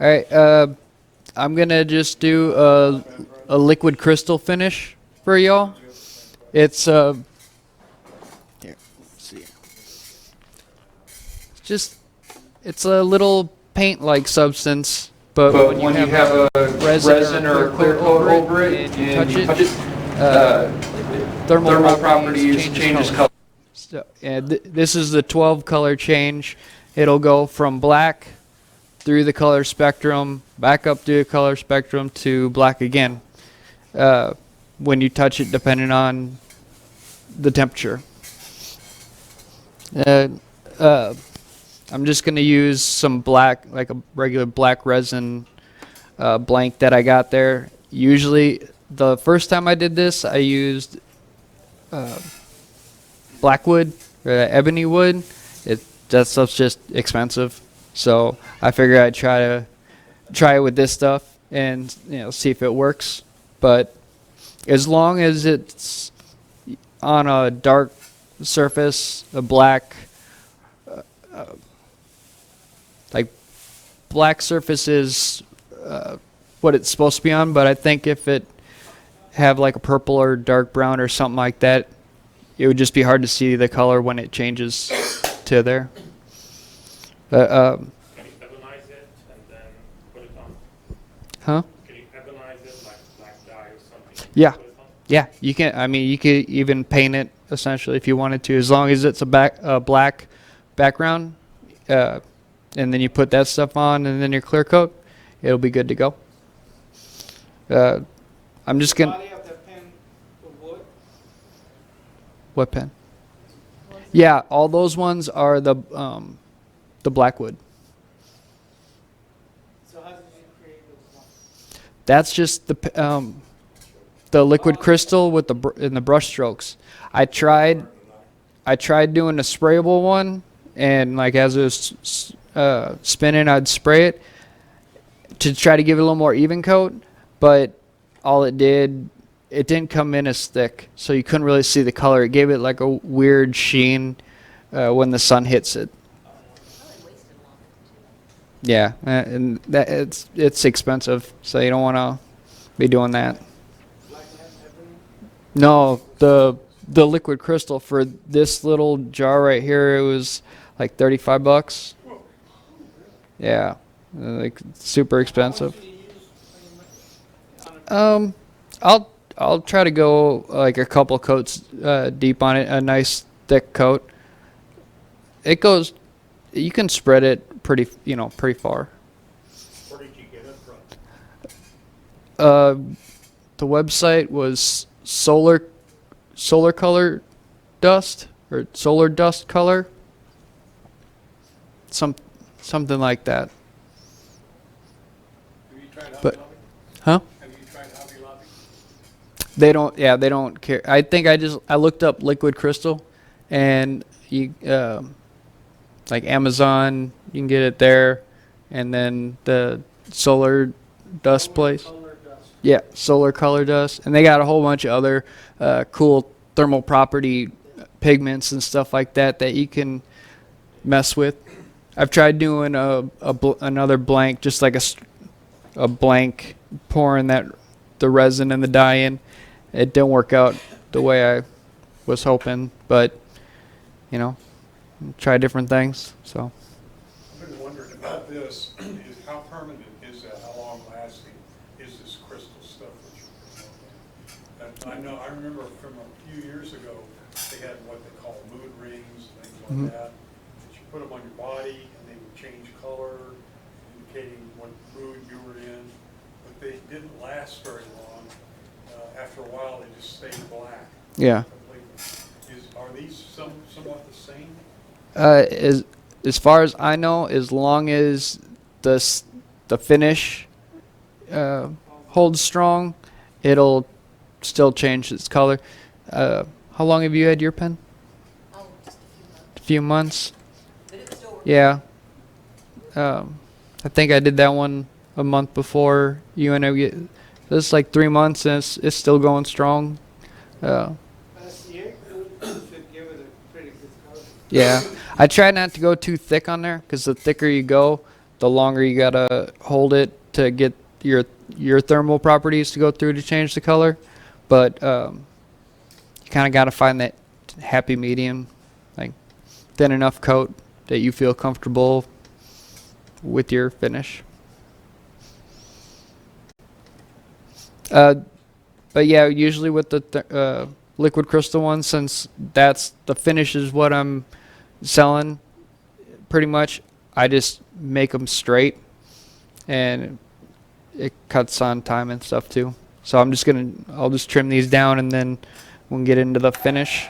All right, I'm gonna just do a liquid crystal finish for y'all. It's here, let's see. It's just it's a little paint-like substance, but when you have a resin or a clear coat over it and you touch it, thermal properties changes color. So, and this is the 12 color change. It'll go from black through the color spectrum, back up through the color spectrum to black again when you touch it, depending on the temperature. I'm just going to use some black, like a regular black resin blank that I got there. Usually, the first time I did this, I used blackwood or ebony wood. That stuff's just expensive, so I figured I'd try it with this stuff and see if it works. But as long as it's on a dark surface, a black, like black surface is what it's supposed to be on. But I think if it have like a purple or dark brown or something like that, it would just be hard to see the color when it changes to there. Can you ebonize it and then put it on? Huh? Can you ebonize it like black dye or something? Yeah. Put it on? Yeah, you can. I mean, you could even paint it essentially if you wanted to, as long as it's a black background, and then you put that stuff on, and then your clear coat, it'll be good to go. I'm just gonna. Body of the pen, the wood. What pen? Yeah, all those ones are the blackwood. So how did you create those ones? That's just the liquid crystal with the brush strokes. I tried doing a sprayable one, and like as it was spinning, I'd spray it to try to give it a little more even coat, but all it didn't come in as thick, so you couldn't really see the color. It gave it like a weird sheen when the sun hits it. Yeah, and that it's expensive, so you don't want to be doing that. No, the liquid crystal for this little jar right here, it was like $35. Yeah, like super expensive. I'll try to go like a couple coats deep on it, a nice thick coat. It goes, you can spread it pretty far. Where did you get it from? The website was solar color dust or solar dust color, something like that. Have you tried Hobby But Lobby? huh? Have you tried Hobby Lobby? They don't care. I think I looked up liquid crystal, and you like Amazon, you can get it there, and then the solar dust place. Color dust. Yeah, solar color dust, and they got a whole bunch of other cool thermal property pigments and stuff like that you can mess with. I've tried doing another blank, just like a blank, pouring the resin and the dye in. It didn't work out the way I was hoping, but try different things. So I've been wondering about this, is how permanent is that? How long lasting is this crystal stuff that you're promoting? And I remember from a few years ago, they had what they call mood rings and things like that you put them on your body and they would change color, indicating what mood you were in, but they didn't last very long. After a while, they just stayed black. yeah. Completely. Are these somewhat the same? As far as I know, as long as the finish holds strong, it'll still change its color. How long have you had your pen? Oh, just A few months. but it's still working. Yeah. I think I did that one a month before you and I get. This is like 3 months, and it's still going strong. Last year, should give it a pretty good color. Yeah, I try not to go too thick on there, because the thicker you go, the longer you gotta hold it to get your thermal properties to go through to change the color. But you kind of gotta find that happy medium, like thin enough coat that you feel comfortable with your finish. But yeah, usually with the liquid crystal one, since that's the finish is what I'm selling, pretty much, I just make them straight, and it cuts on time and stuff too. So I'll just trim these down, and then we'll get into the finish.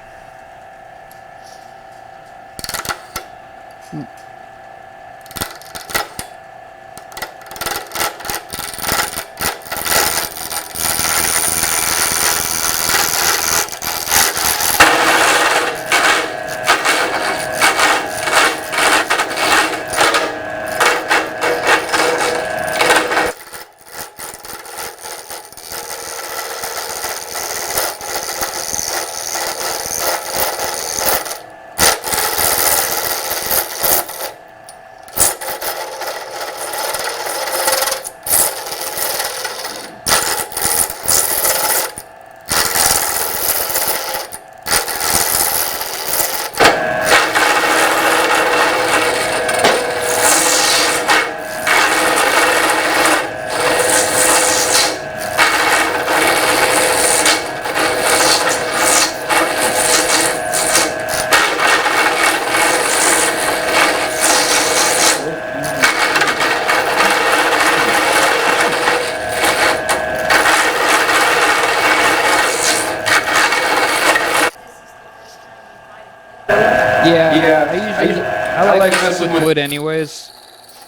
Yeah, I like messing with wood anyways,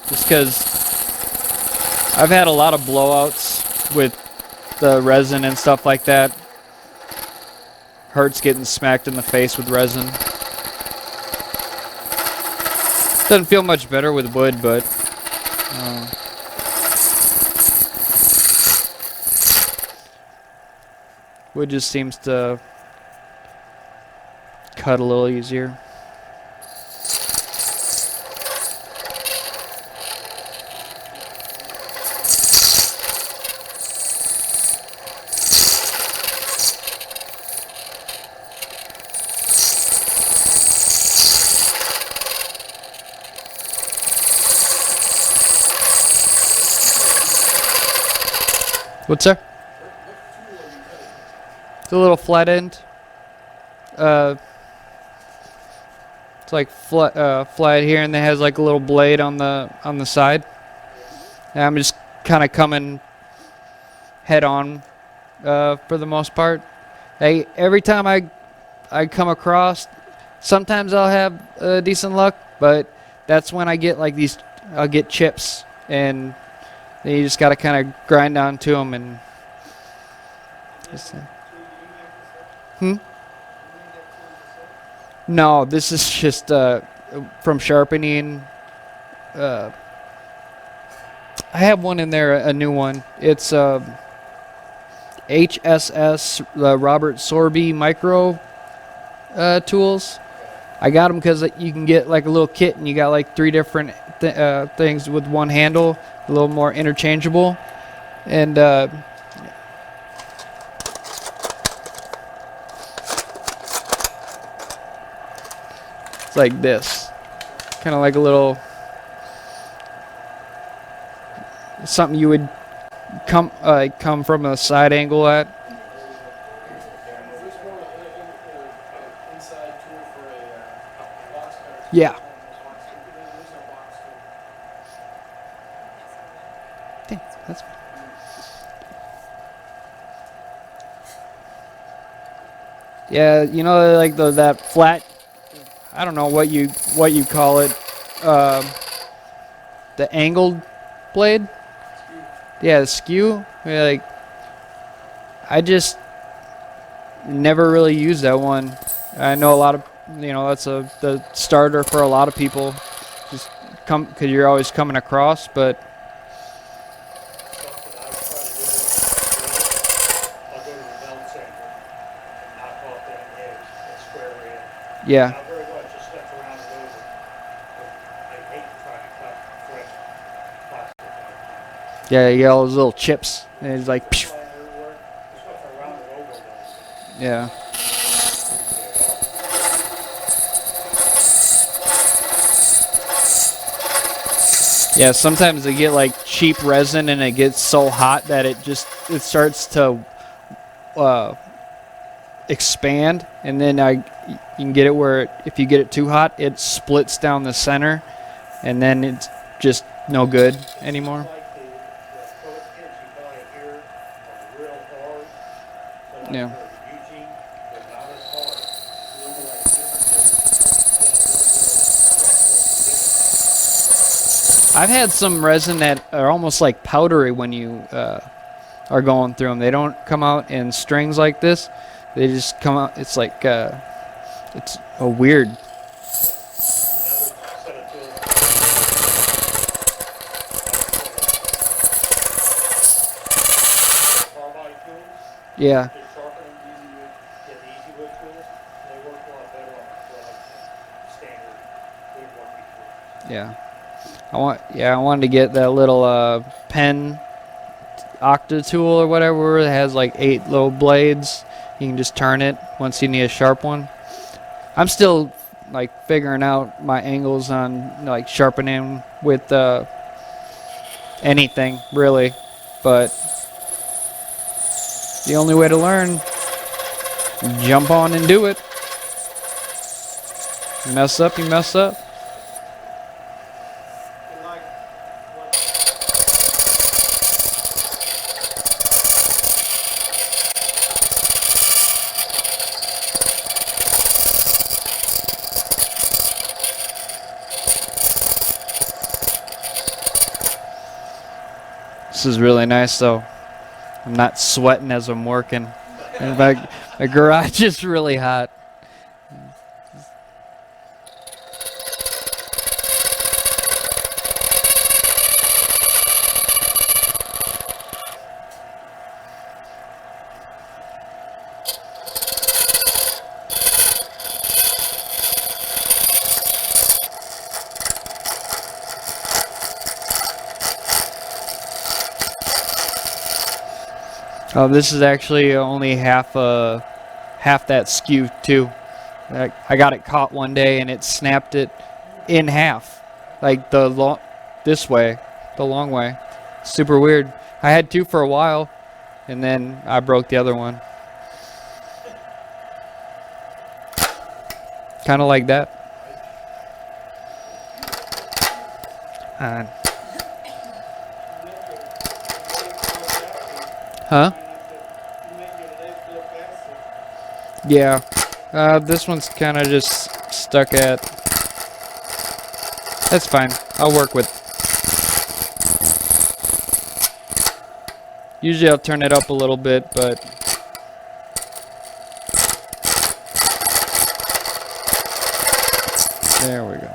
just because I've had a lot of blowouts with the resin and stuff like that. Hurts getting smacked in the face with resin. Doesn't feel much better with wood, but wood just seems to cut a little easier. What's that? It's a little flat end. It's like flat here, and it has like a little blade on the side. And I'm just kind of coming head on for the most part. Every time I come across, sometimes I'll have decent luck, but that's when I get like these. I'll get chips, and then you just got to kind of grind down to them and. No, this is just from sharpening. I have one in there, a new one. It's HSS Robert Sorby micro tools. I got them because you can get like a little kit, and you got like 3 different things with one handle, a little more interchangeable, and it's like this, kind of like a little something you would come from a side angle at. Yeah. Okay, that's fine. Yeah, you know, like that flat. I don't know what you call it. The angled blade. Yeah, the skew. Yeah, like I just never really used that one. I know a lot of that's the starter for a lot of people. Just because you're always coming across, but. I'll go to the belt sander and knock off that edge, that square edge. Yeah. Not very much, just step around it over. I hate to try to cut fresh. Yeah, you get all those little chips, and it's like, phew. Flying everywhere. There's nothing around it over though. Yeah. Yeah, sometimes they get like cheap resin and it gets so hot that it starts to uh, expand, and then you can get it where if you get it too hot, it splits down the center, and then it's just no good anymore. Like the acrylic kids you buy it here are real hard. So like Yeah. for Eugene, they're not as hard. The only like difference is I've had some resin that are almost like powdery when you are going through them. They don't come out in strings like this. They just come out. It's like it's a weird. another set of tools. Carbide tools. Yeah. To sharpen them, easy wood, get the easy wood tools. They work a lot better on acrylic than standard woodworking tools. Yeah. I wanted to get that little pen octa tool or whatever that has like 8 little blades. You can just turn it once you need a sharp one. I'm still like figuring out my angles on like sharpening with anything really, but the only way to learn, jump on and do it. You mess up, you mess up. You like what This is really nice though. I'm not sweating as I'm working. And my garage is really hot. Oh, this is actually only half that skew too. I got it caught one day and it snapped it in half, like this way, the long way. Super weird. I had 2 for a while, and then I broke the other one. Kind of like that. Uh, huh? you make your legs go faster. Yeah. This one's kind of just stuck at. That's fine. I'll work with. Usually I'll turn it up a little bit, but. There we go.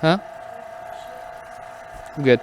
Huh? I'm good.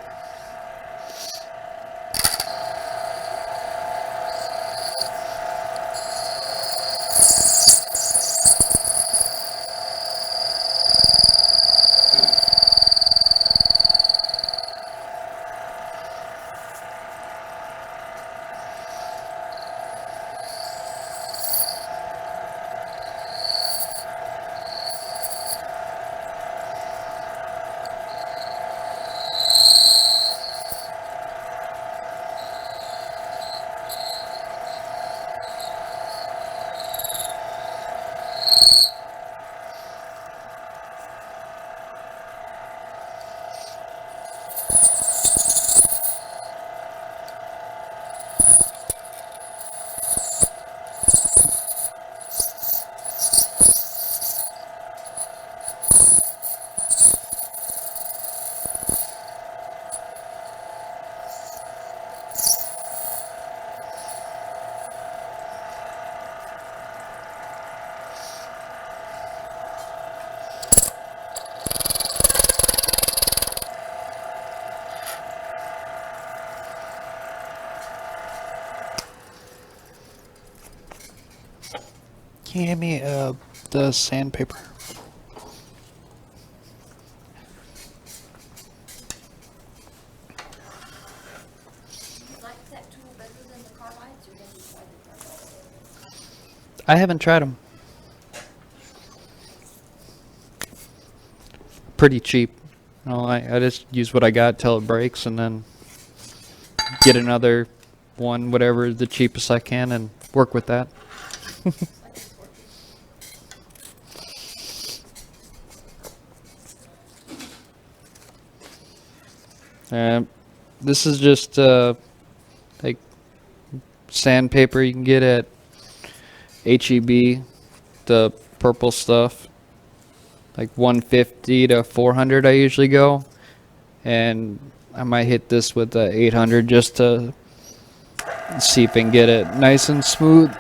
Can you hand me the sandpaper? Like that tool better than the carbides, or have you tried the carbides? I haven't tried them. Pretty cheap. No, I just use what I got till it breaks, and then get another one, whatever the cheapest I can, and work with that. This is just like sandpaper you can get at HEB, the purple stuff. Like 150 to 400 I usually go, and I might hit this with the 800 just to see if I can get it nice and smooth.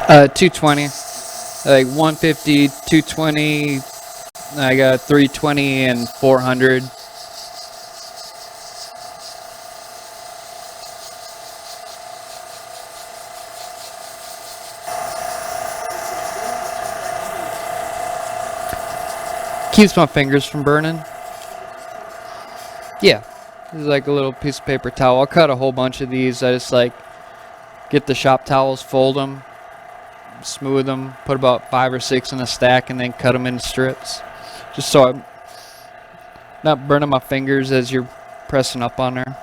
Uh, 220, like 150, 220. I got 320 and 400. Keeps my fingers from burning. Yeah, this is like a little piece of paper towel. I'll cut a whole bunch of these. I just like get the shop towels, fold them, smooth them, put about 5 or 6 in a stack, and then cut them in strips, just so I'm not burning my fingers as you're pressing up on there.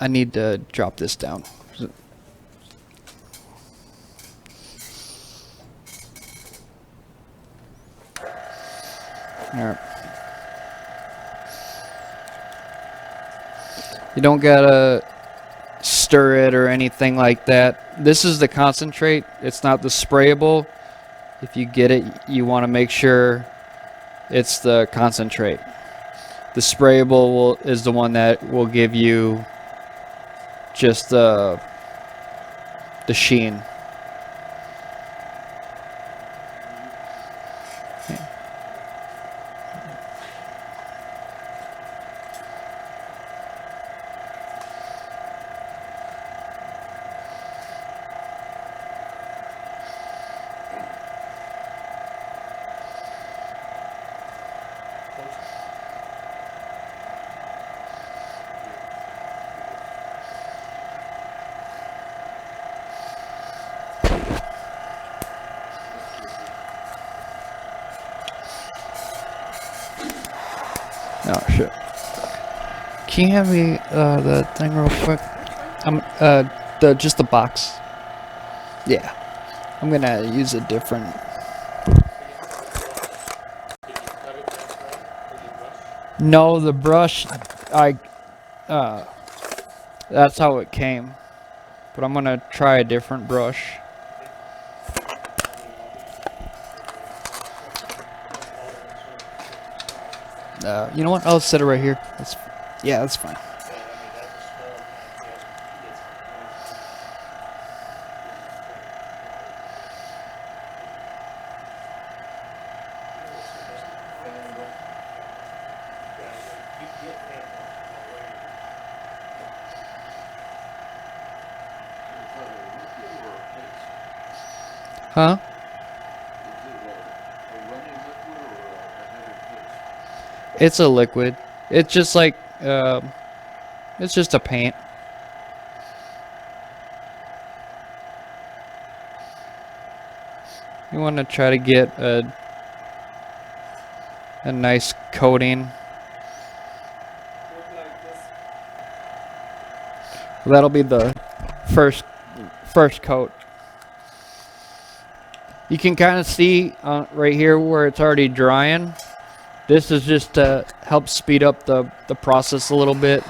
I need to drop this down. All right. You don't gotta stir it or anything like that. This is the concentrate. It's not the sprayable. If you get it, you want to make sure it's the concentrate. The sprayable is the one that will give you just the sheen. Oh shit. Can you hand me the thing real quick? Just the box. Yeah. I'm gonna use a different. No, the brush, I, that's how it came. But I'm gonna try a different brush. You know what? I'll set it right here. Yeah, that's fine. Huh? It's a liquid. It's just like, it's just a paint. You want to try to get a nice coating. Look like this. That'll be the first coat. You can kind of see right here where it's already drying. This is just to help speed up the process a little bit.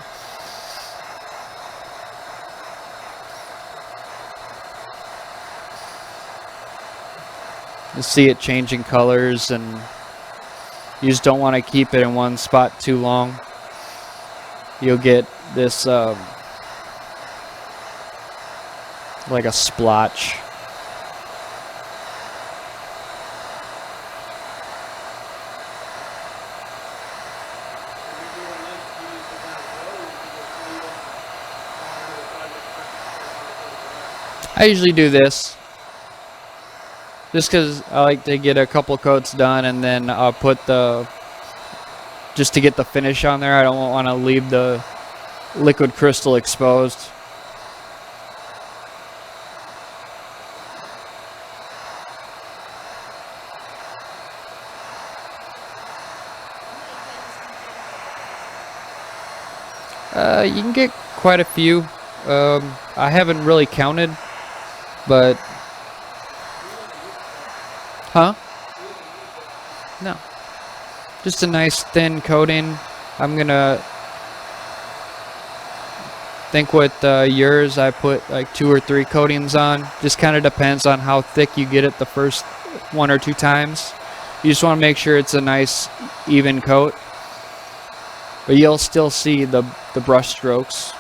You see it changing colors, and you just don't want to keep it in one spot too long. You'll get this like a splotch. I usually do this just because I like to get a couple coats done, and then I'll put just to get the finish on there. I don't want to leave the liquid crystal exposed. You can get quite a few. I haven't really counted, but huh? No, just a nice thin coating. I'm gonna think with yours, I put like 2 or 3 coatings on. Just kind of depends on how thick you get it the first 1 or 2 times. You just want to make sure it's a nice even coat, but you'll still see the brush strokes.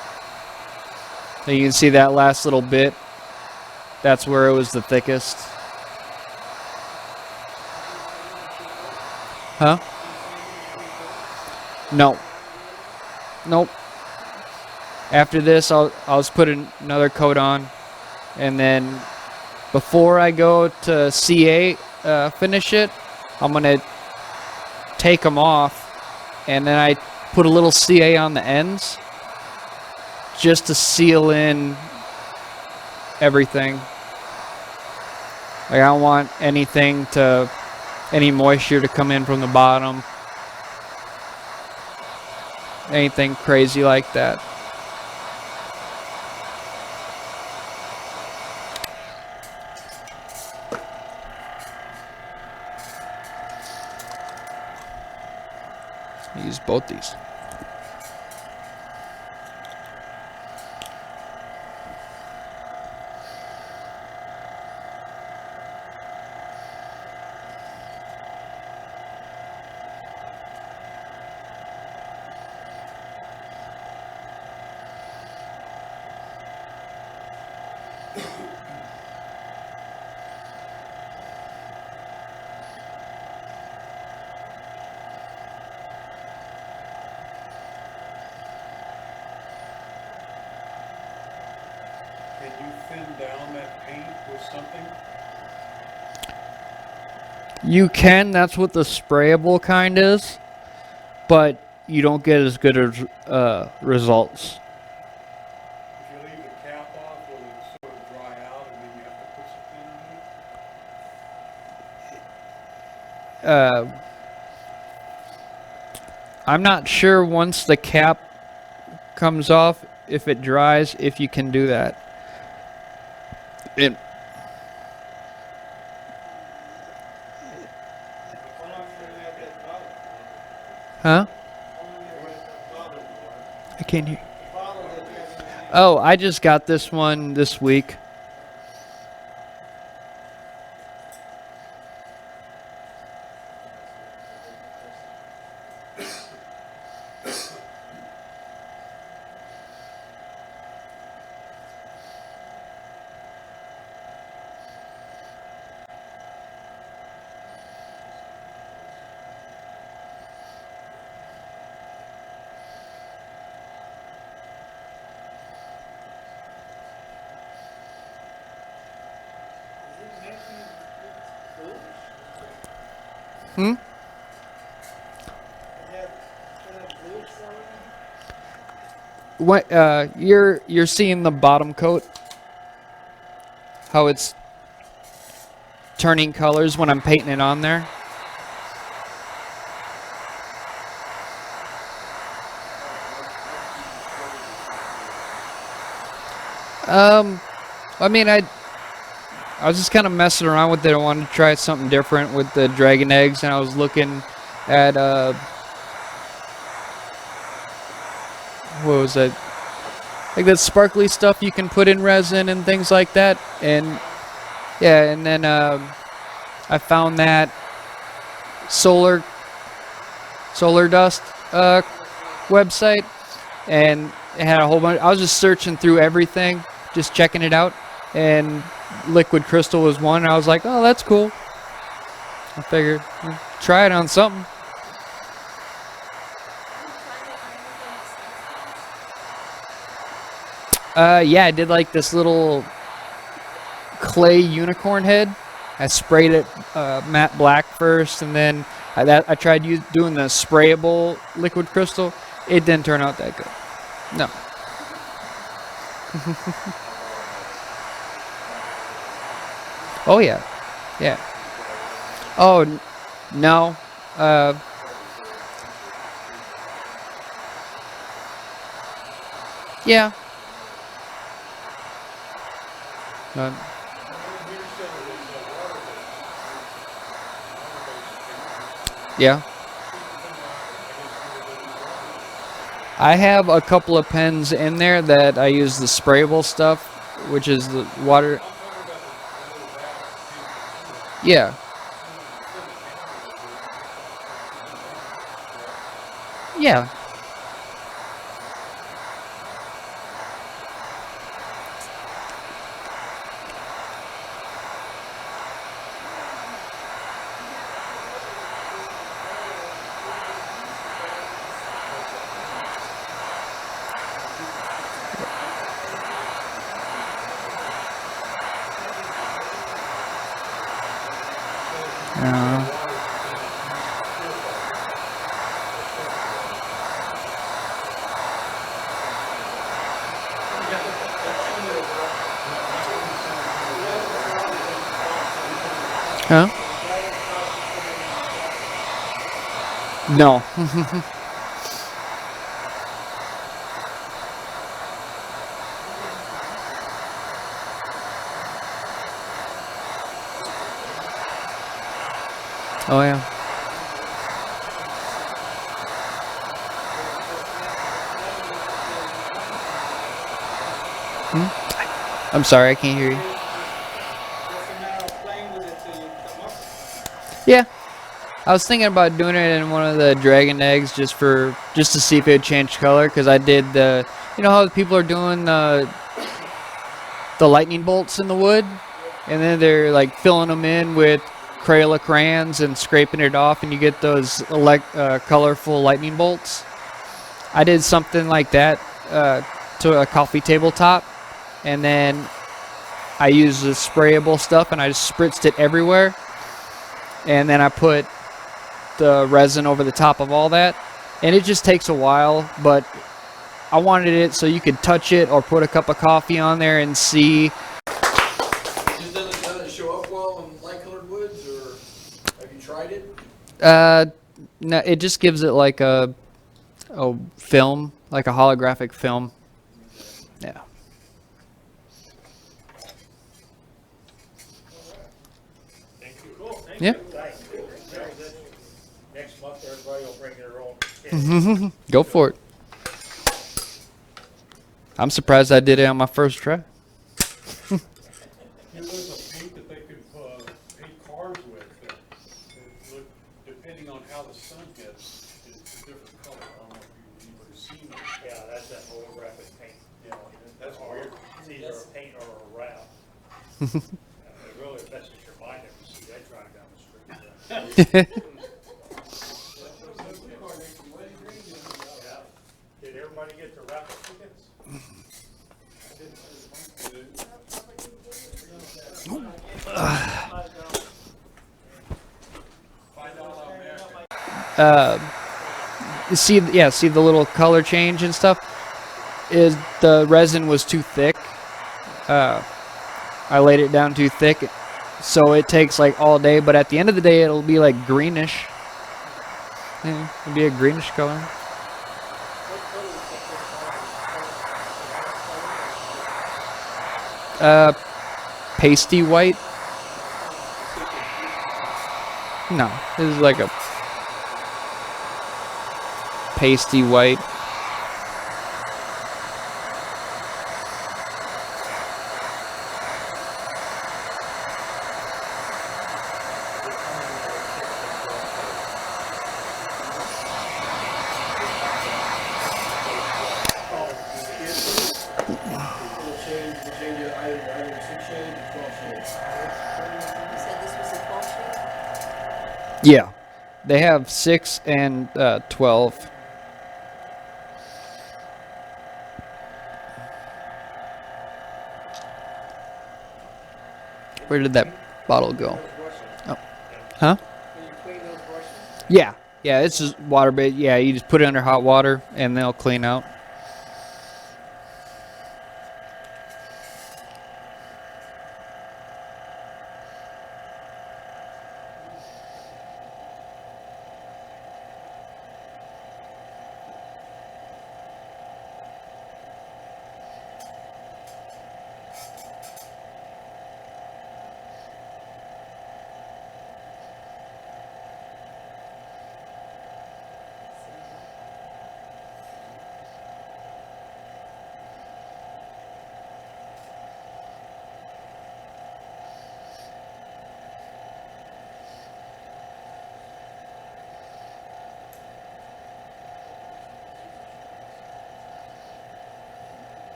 And you can see that last little bit. That's where it was the thickest. Huh? No. Nope. After this, I'll just put another coat on, and then before I go to CA finish it, I'm gonna take them off, and then I put a little CA on the ends just to seal in everything. Like, I don't want any moisture to come in from the bottom. Anything crazy like that. Use both these. Can you thin down that paint with something? You can, that's what the sprayable kind is, but you don't get as good as results. If you leave the cap off, will it sort of dry out and then you have to put something on it? I'm not sure once the cap comes off if it dries, if you can do that. How long do you have that dry? Huh? How Can't hear. Bottle that you have in your hand. Oh, I just got this one this week. Does it make you foolish? Hmm? It have bluish color in it? What you're seeing the bottom coat, how it's turning colors when I'm painting it on there. I mean, I was just kind of messing around with it. I wanted to try something different with the dragon eggs, and I was looking at what was it? Like that sparkly stuff you can put in resin and things like that. And yeah, and then I found that solar dust website, and it had a whole bunch. I was just searching through everything, just checking it out, and liquid crystal was one. And I was like, oh, that's cool. I figured try it on something. Yeah, I did like this little clay unicorn head. I sprayed it matte black first, and then I tried doing the sprayable liquid crystal. It didn't turn out that good. No. Oh yeah, yeah. Oh no. Yeah. Uh, yeah. I have a couple of pens in there that I use the sprayable stuff, which is the water. Yeah. Yeah. Uh, huh? No. Oh yeah. Hmm? I'm sorry, I can't hear you. Just a matter of playing with it till you come up. Yeah. I was thinking about doing it in one of the dragon eggs just to see if it would change color, because I did the, you know how people are doing the lightning bolts in the wood, and then they're like filling them in with Crayola crayons and scraping it off, and you get those colorful lightning bolts. I did something like that to a coffee tabletop, and then I used the sprayable stuff and I just spritzed it everywhere, and then I put the resin over the top of all that, and it just takes a while, but I wanted it so you could touch it or put a cup of coffee on there and see. Just doesn't show up well on light colored woods, or have you tried it? No, it just gives it like a film, like a holographic film. Yeah. Thank you. Cool, thank Yeah. you. Thanks. Next month, everybody will bring their own. Go for it. I'm surprised I did it on my first try. There was a paint that they could paint cars with that look, depending on how the sun hits, it's a different color. I don't know if you've ever seen it. Yeah, that's that holographic paint. Yeah, that's Or weird. it's either a paint or a wrap. It really messes your mind if you see that driving down the street. Yeah. Did everybody get their raffle tickets? See the little color change and stuff. Is the resin was too thick. I laid it down too thick, so it takes like all day. But at the end of the day, it'll be like greenish. Yeah, it'll be a greenish color. Pasty white. No, this is like a pasty white. Yeah, they have 6 and 12. Where did that bottle go? Oh, huh? Yeah, yeah. It's just water based. Yeah, you just put it under hot water and they'll clean out.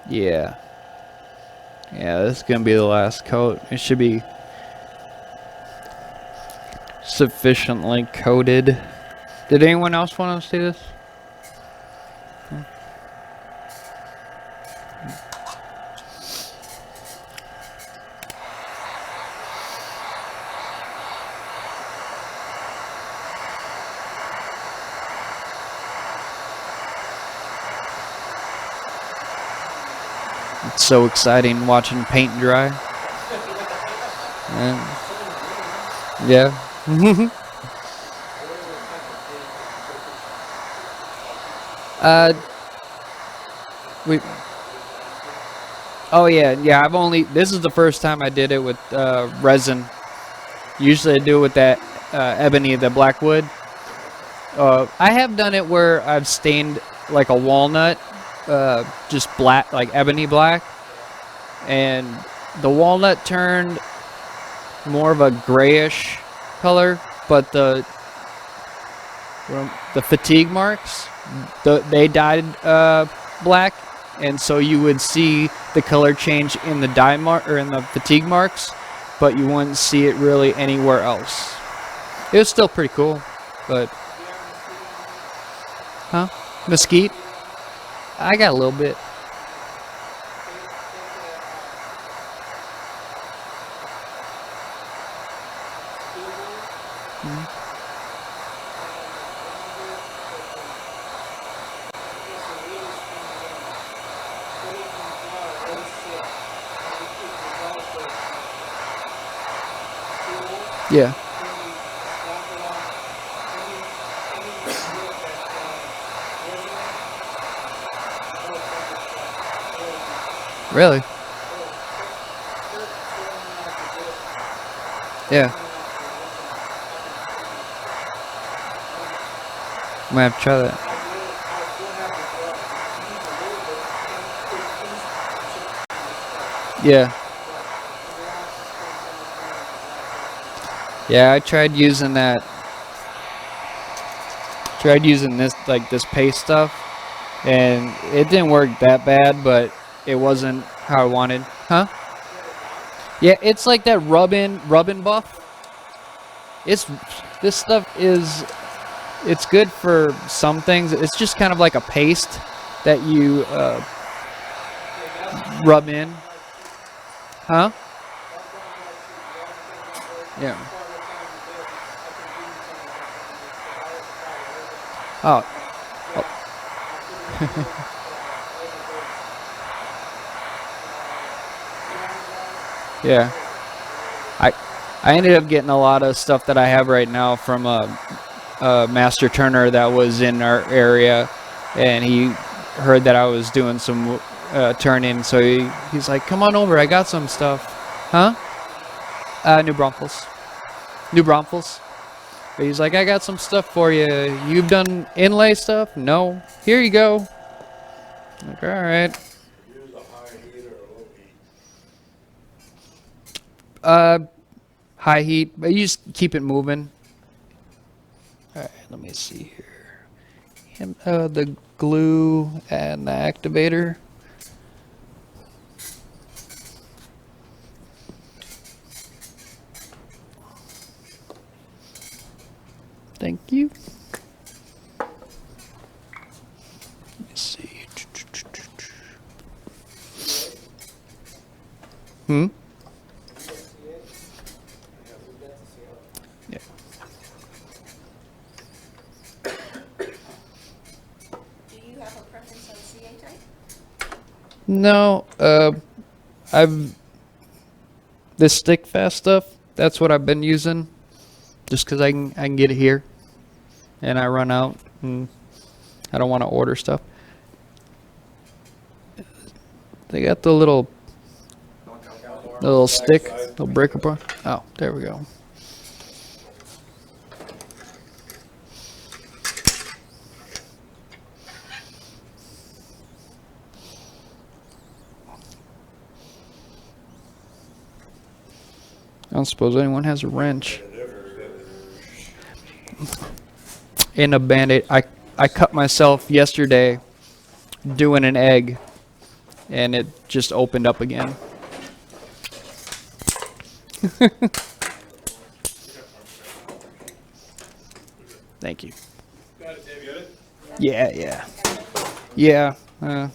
Yeah. Yeah, this is going to be the last coat. It should be sufficiently coated. Did anyone else want to see this? It's so exciting watching paint dry. Yeah. We. Oh yeah. This is the first time I did it with resin. Usually I do it with that ebony, the black wood. I have done it where I've stained like a walnut, just black, like ebony black, and the walnut turned more of a grayish color, but the fatigue marks, they dyed black, and so you would see the color change in the dye mark or in the fatigue marks, but you wouldn't see it really anywhere else. It was still pretty cool, but mesquite. I got a little bit. Yeah. Really? Yeah. I'm gonna have to try that. Yeah. Yeah, I tried using that. Tried using this paste stuff, and it didn't work that bad, but it wasn't how I wanted. Huh? Yeah, it's like that rub-in buff. It's this stuff is it's good for some things. It's just kind of like a paste that you rub in. Huh? Yeah. Oh. Yeah. I I ended up getting a lot of stuff that I have right now from a master turner that was in our area, and he heard that I was doing some turning, so he's like, "Come on over, I got some stuff." Huh? New Braunfels. New Braunfels. But he's like, "I got some stuff for you. You've done inlay stuff? No. Here you go." I'm like, all right. Use a high heat or a low heat. Uh, High heat, but you just keep it moving. All right, let me see here. The glue and the activator. Thank you. Let me see. Hmm? Yeah. Do you have a preference on CA type? No, I've this stick fast stuff. That's what I've been using, just because I can get it here, and I run out, and I don't want to order stuff. They got the little stick, little breaker bar. Oh, there we go. I don't suppose anyone has a wrench. In a Band-Aid. I cut myself yesterday doing an egg, and it just opened up again. Thank you. Yeah, yeah. Yeah. I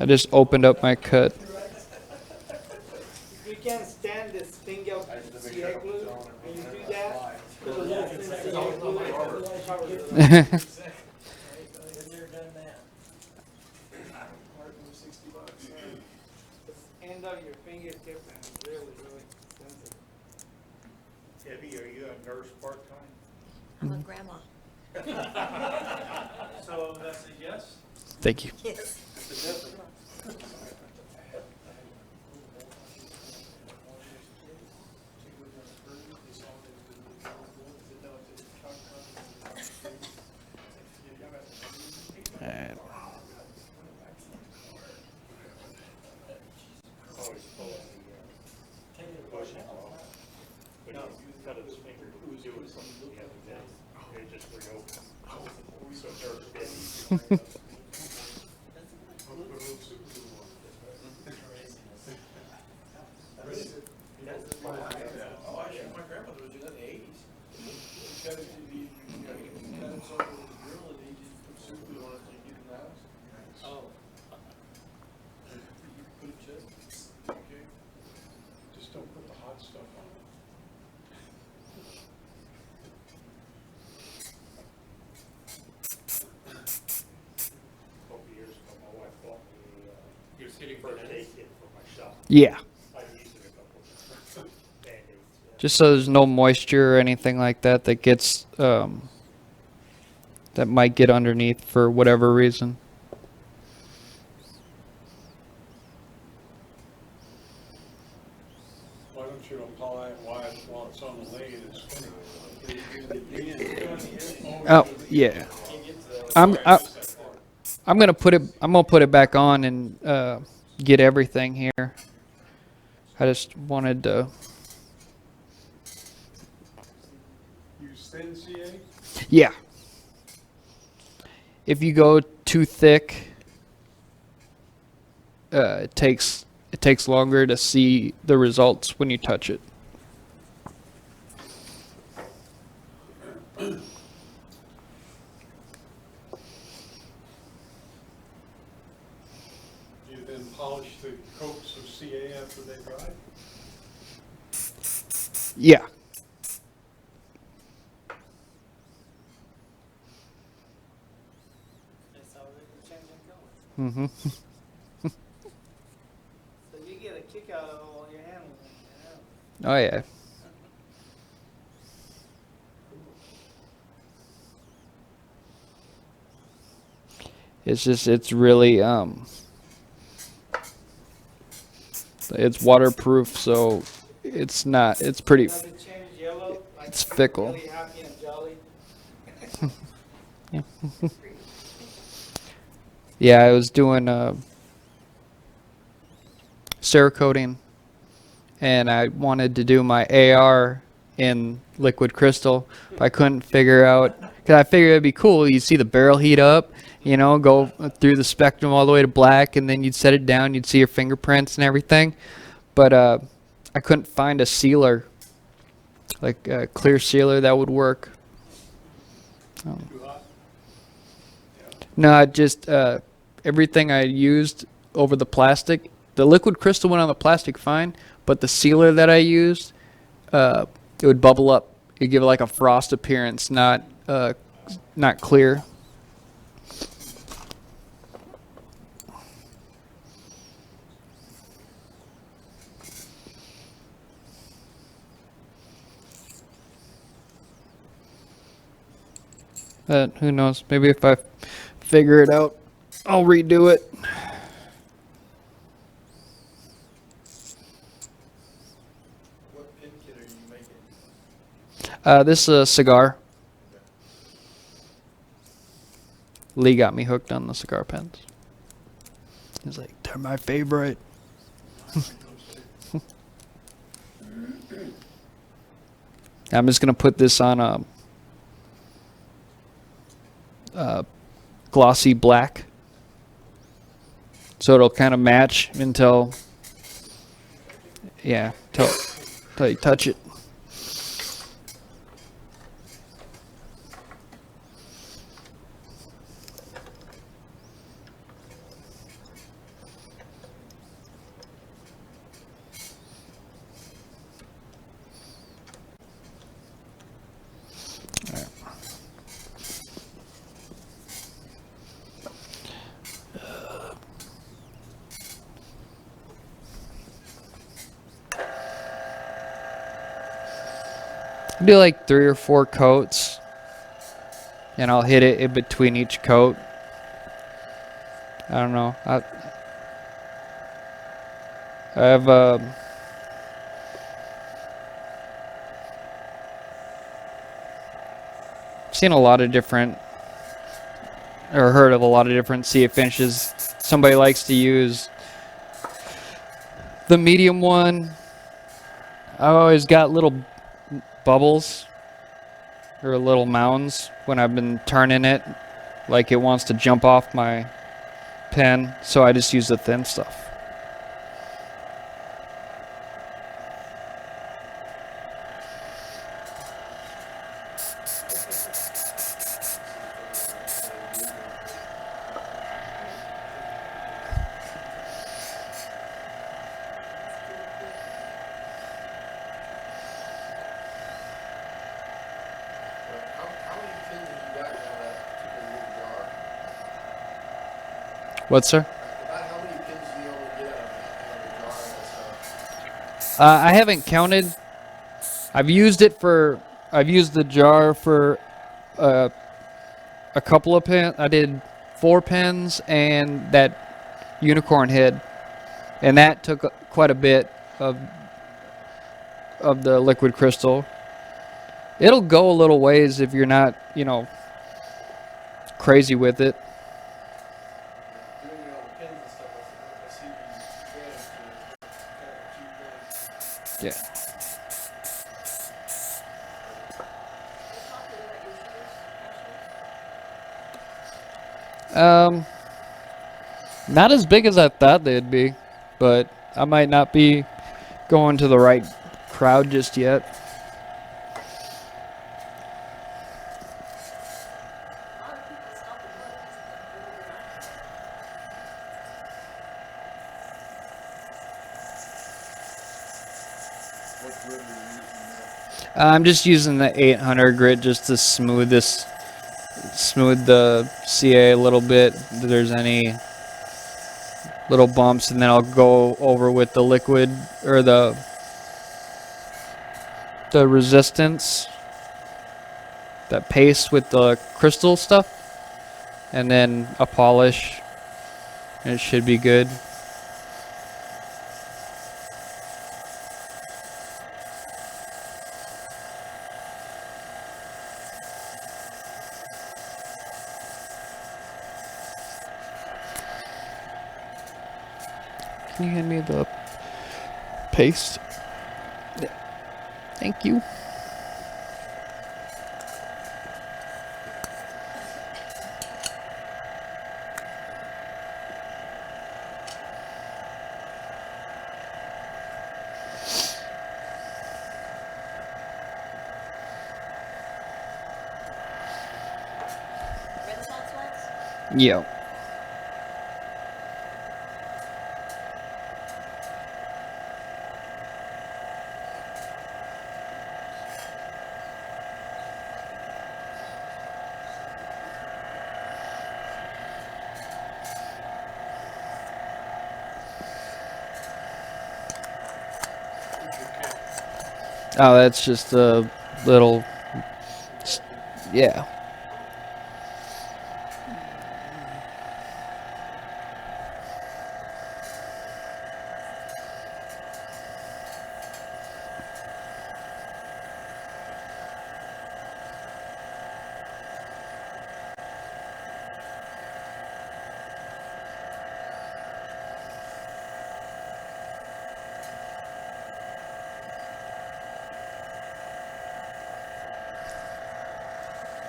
just opened up my cut. If you can't stand this thing of CA glue, and you do that, put a little thin CA glue and cover it. The end of your fingertip and it's really, really sensitive. Debbie, are you a nurse part-time? I'm a grandma. So that's a yes? Thank you. Yes. Alright. Always pull on the push it off. But no, cut his finger, do it something the other day. It just reopened. So they're Oh, actually, my grandmother was doing that in the eighties. He cut it, he cut it so with his drill and he just put super glue on it so you get it in the house. Oh. You put it just, okay. Just don't put the hot stuff on. Yeah. I've used it a couple of times. Band-Aids, yeah. Just so there's no moisture or anything like that that gets that might get underneath for whatever reason. Why don't you apply it while it's on the lathe and spinning? Oh yeah. I'm gonna put it. I'm gonna put it back on and get everything here. I just wanted to. Use thin CA? Yeah. If you go too thick, it takes longer to see the results when you touch it. Do you then polish the coats of CA after they dry? Yeah. That's how they can change and color. Mm-hmm. So you get a kick out of all your handling. Oh yeah. It's really it's waterproof, so it's pretty Does it change yellow? Like it's fickle. really happy and jolly? Yeah, I was doing Cerakoting, and I wanted to do my AR in liquid crystal, but I couldn't figure out, because I figured it'd be cool. You'd see the barrel heat up, go through the spectrum all the way to black, and then you'd set it down, you'd see your fingerprints and everything. But I couldn't find a sealer, like a clear sealer that would work. Too hot? No, just everything I used over the plastic. The liquid crystal went on the plastic fine, but the sealer that I used, it would bubble up. It'd give it like a frost appearance, not clear. But who knows? Maybe if I figure it out, I'll redo it. What pin kit are you making? This is a cigar. Lee got me hooked on the cigar pens. He's like, they're my favorite. I'm just gonna put this on a glossy black, so it'll kind of match until you touch it. Do like 3 or 4 coats, and I'll hit it in between each coat. I don't know. I've seen a lot of different, or heard of a lot of different CA finishes. Somebody likes to use the medium one. I always got little bubbles or little mounds when I've been turning it, like it wants to jump off my pen, so I just use the thin stuff. How many pins have you got out of that particular little jar? What, sir? About how many pins do you only get out of a jar that's I haven't counted. I've used it for. I've used the jar for uh, a couple of pens. I did 4 pens and that unicorn head, and that took quite a bit of the liquid crystal. It'll go a little ways if you're not, crazy with it. Doing it on the pins and stuff, I see the advantage to it. Kind of cheap thing. Yeah. How popular are your shoes, Um, Not as big as I thought they'd be, but I might not be going to the right crowd just yet. A lot of people stop and look because they're really nice. What grid are you using I'm just using the 800 grit just to smooth the CA a little bit. If there's any little bumps, and then I'll go over with the liquid or the resistance, that paste with the crystal stuff, and then a polish, and it should be good. Can you hand me the paste? Yeah. Thank you. Renaissance wax? Yeah. Oh, that's just a little. Yeah.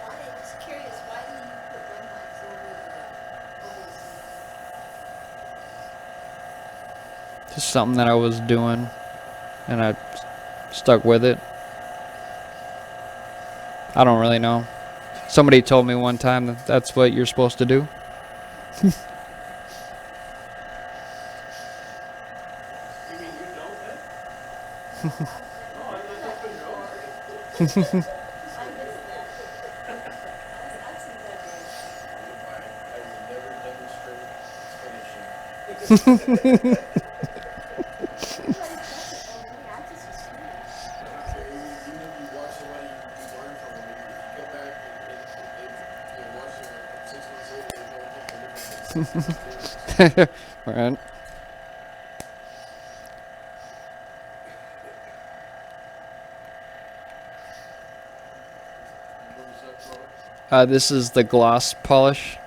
Why, just curious, why do you put red wax over the Just something that I was doing, and I stuck with it. I don't really know. Somebody told me one time that that's what you're supposed to do. You mean you don't, man? No, I thought you know. I missed that. I've seen that day. I will never demonstrate finishing. Everybody does it all day. I just was curious. Even if you watch somebody, you learn from them. If you come back and you watch them 6 months later, they're going to think they're different. Right. What was that product? This is the gloss polish.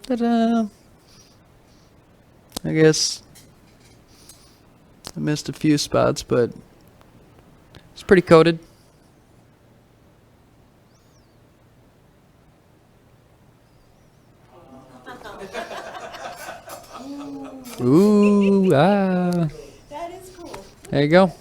Ta-da! I guess I missed a few spots, but it's pretty coated. Ooh, ah. That is cool. There you go.